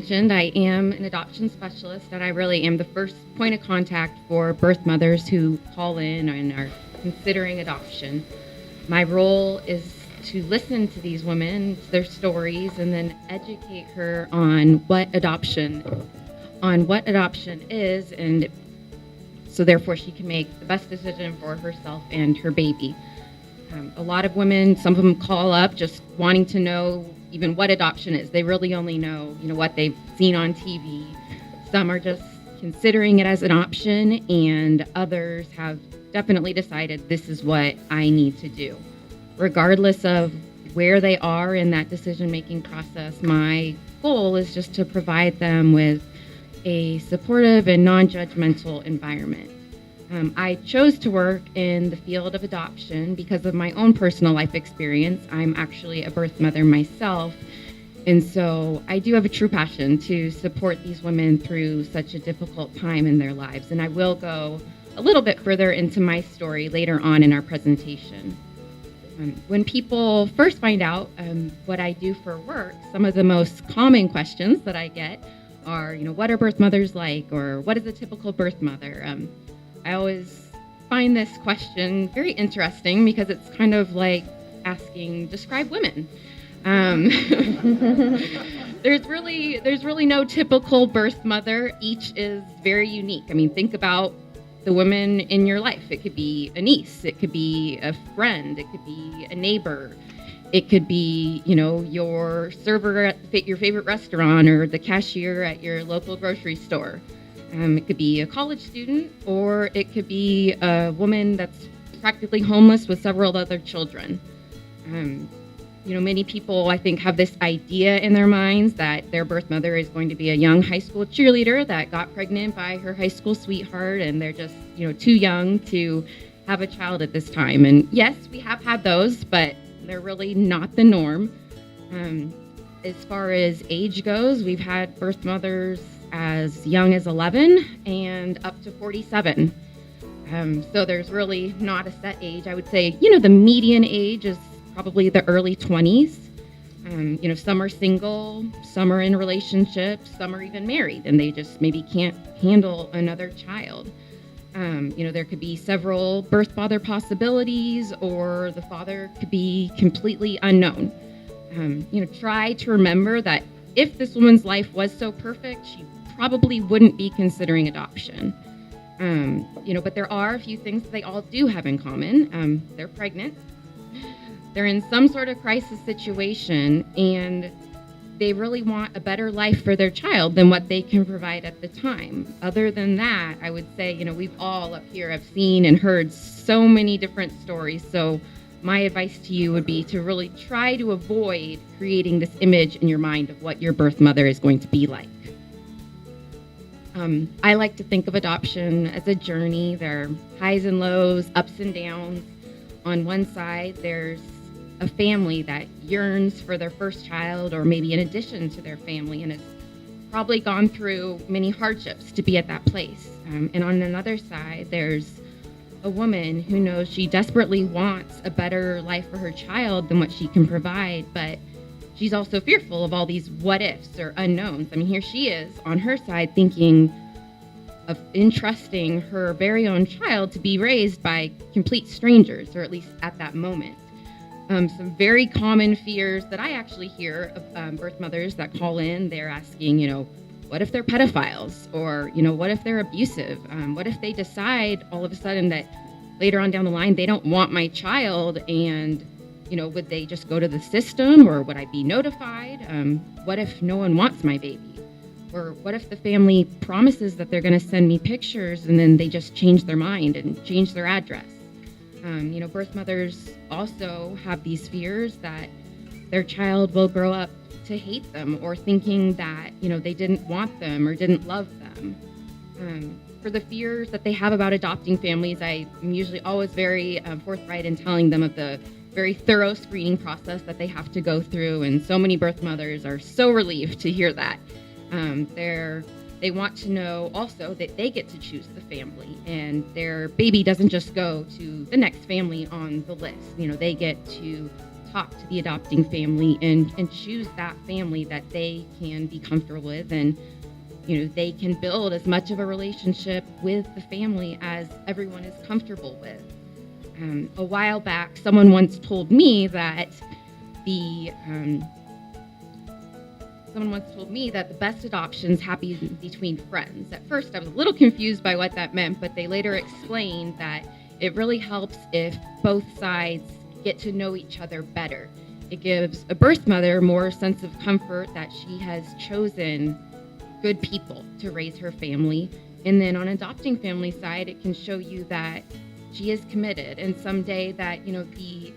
mentioned, I am an adoption specialist, and I really am the first point of contact for birth mothers who call in and are considering adoption. My role is to listen to these women, their stories, and then educate her on what adoption is, and so therefore she can make the best decision for herself and her baby. A lot of women, some of them call up just wanting to know even what adoption is. They really only know, what they've seen on TV. Some are just considering it as an option, and others have definitely decided this is what I need to do. Regardless of where they are in that decision-making process, my goal is just to provide them with a supportive and non-judgmental environment. I chose to work in the field of adoption because of my own personal life experience. I'm actually a birth mother myself, and so I do have a true passion to support these women through such a difficult time in their lives, and I will go a little bit further into my story later on in our presentation. When people first find out what I do for work, some of the most common questions that I get are, what are birth mothers like, or what is a typical birth mother? I always find this question very interesting because it's kind of like asking, describe women. There's really no typical birth mother. Each is very unique. I mean, think about the women in your life. It could be a niece, it could be a friend, it could be a neighbor, it could be, your server at your favorite restaurant or the cashier at your local grocery store. It could be a college student, or it could be a woman that's practically homeless with several other children. Many people, I think, have this idea in their minds that their birth mother is going to be a young high school cheerleader that got pregnant by her high school sweetheart, and they're just, too young to have a child at this time. And yes, we have had those, but they're really not the norm. As far as age goes, we've had birth mothers as young as 11 and up to 47. So there's really not a set age. I would say, the median age is probably the early 20s. Some are single, some are in relationships, some are even married, and they just maybe can't handle another child. There could be several birth father possibilities, or the father could be completely unknown. Try to remember that if this woman's life was so perfect, she probably wouldn't be considering adoption. But there are a few things that they all do have in common. They're pregnant. They're in some sort of crisis situation, and they really want a better life for their child than what they can provide at the time. Other than that, I would say, we've all up here have seen and heard so many different stories. So my advice to you would be to really try to avoid creating this image in your mind of what your birth mother is going to be like. I like to think of adoption as a journey. There are highs and lows, ups and downs. On one side, there's a family that yearns for their first child, or maybe in addition to their family, and has probably gone through many hardships to be at that place. And on another side, there's a woman who knows she desperately wants a better life for her child than what she can provide, but she's also fearful of all these what ifs or unknowns. I mean, here she is on her side thinking of entrusting her very own child to be raised by complete strangers, or at least at that moment. Some very common fears that I actually hear of birth mothers that call in, they're asking, what if they're pedophiles? Or, what if they're abusive? What if they decide all of a sudden that later on down the line, they don't want my child, and, would they just go to the system, or would I be notified? What if no one wants my baby? Or what if the family promises that they're going to send me pictures and then they just change their mind and change their address? Birth mothers also have these fears that their child will grow up to hate them, or thinking that, they didn't want them or didn't love them. For the fears that they have about adopting families, I'm usually always very forthright in telling them of the very thorough screening process that they have to go through, and so many birth mothers are so relieved to hear that. They want to know also that they get to choose the family, and their baby doesn't just go to the next family on the list. They get to talk to the adopting family and choose that family that they can be comfortable with, and they can build as much of a relationship with the family as everyone is comfortable with. A while back, someone once told me that the best adoptions happen between friends. At first, I was a little confused by what that meant, but they later explained that it really helps if both sides get to know each other better. It gives a birth mother more sense of comfort that she has chosen good people to raise her family. And then on adopting family side, it can show you that she is committed, and someday that you'll be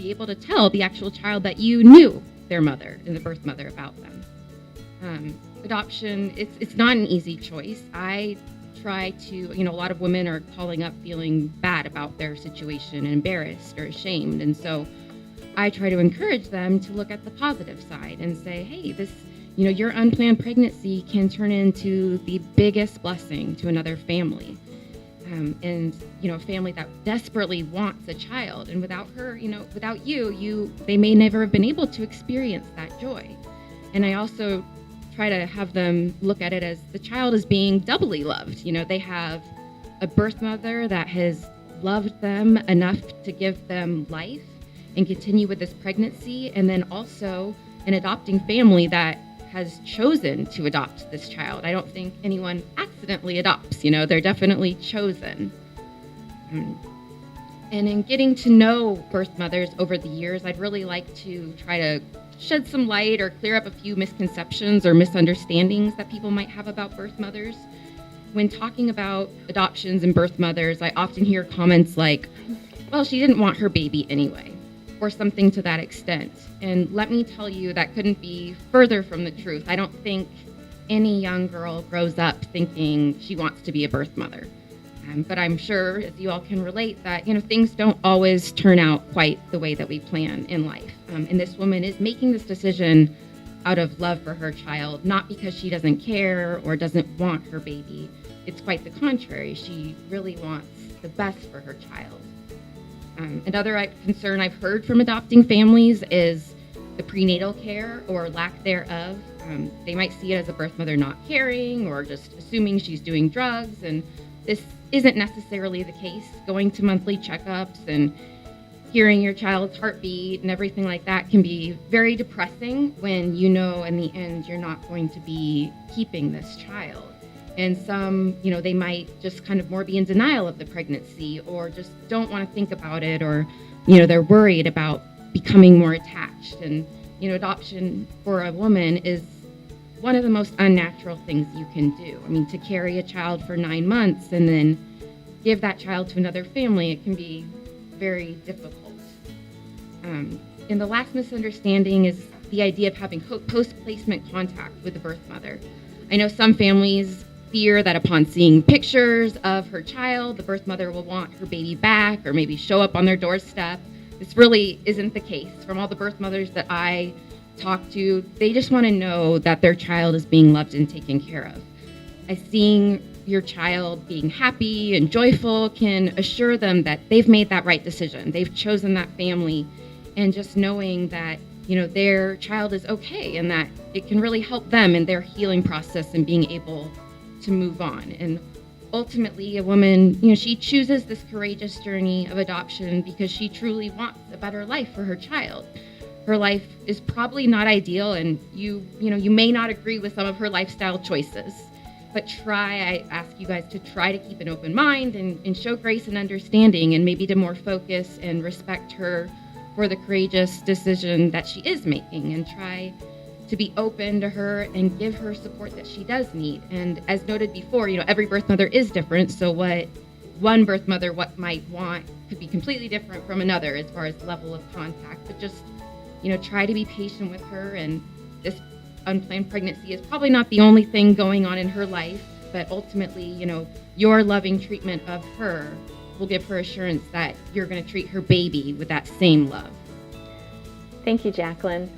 able to tell the actual child that you knew their mother and the birth mother about them. Adoption, it's not an easy choice. I try to, a lot of women are calling up feeling bad about their situation and embarrassed or ashamed, and so I try to encourage them to look at the positive side and say, hey, this, your unplanned pregnancy can turn into the biggest blessing to another family. And a family that desperately wants a child, and without her, without you, they may never have been able to experience that joy. And I also try to have them look at it as the child is being doubly loved. They have a birth mother that has loved them enough to give them life and continue with this pregnancy, and then also an adopting family that has chosen to adopt this child. I don't think anyone accidentally adopts, they're definitely chosen. And in getting to know birth mothers over the years, I'd really like to try to shed some light or clear up a few misconceptions or misunderstandings that people might have about birth mothers. When talking about adoptions and birth mothers, I often hear comments like, well, she didn't want her baby anyway, or something to that extent. And let me tell you, that couldn't be further from the truth. I don't think any young girl grows up thinking she wants to be a birth mother. But I'm sure, as you all can relate, that things don't always turn out quite the way that we plan in life. And this woman is making this decision out of love for her child, not because she doesn't care or doesn't want her baby. It's quite the contrary. She really wants the best for her child. Another concern I've heard from adopting families is the prenatal care or lack thereof. They might see it as a birth mother not caring or just assuming she's doing drugs, and this isn't necessarily the case. Going to monthly checkups and hearing your child's heartbeat and everything like that can be very depressing when in the end you're not going to be keeping this child. And some, they might just kind of more be in denial of the pregnancy or just don't want to think about it, or, they're worried about becoming more attached. And, adoption for a woman is one of the most unnatural things you can do. I mean, to carry a child for 9 months and then give that child to another family, it can be very difficult. And the last misunderstanding is the idea of having post-placement contact with the birth mother. I know some families fear that upon seeing pictures of her child, the birth mother will want her baby back or maybe show up on their doorstep. This really isn't the case. From all the birth mothers that I talk to, they just want to know that their child is being loved and taken care of. Seeing your child being happy and joyful can assure them that they've made that right decision. They've chosen that family, and just knowing that their child is okay and that it can really help them in their healing process and being able to move on. And ultimately, a woman, she chooses this courageous journey of adoption because she truly wants a better life for her child. Her life is probably not ideal, and you may not agree with some of her lifestyle choices, but I ask you guys to try to keep an open mind and show grace and understanding, and maybe to more focus and respect her for the courageous decision that she is making, and try to be open to her and give her support that she does need. And as noted before, every birth mother is different, so what one birth mother might want could be completely different from another as far as level of contact. But just, try to be patient with her, and this unplanned pregnancy is probably not the only thing going on in her life, but ultimately, your loving treatment of her will give her assurance that you're going to treat her baby with that same love. Thank you, Jacqueline.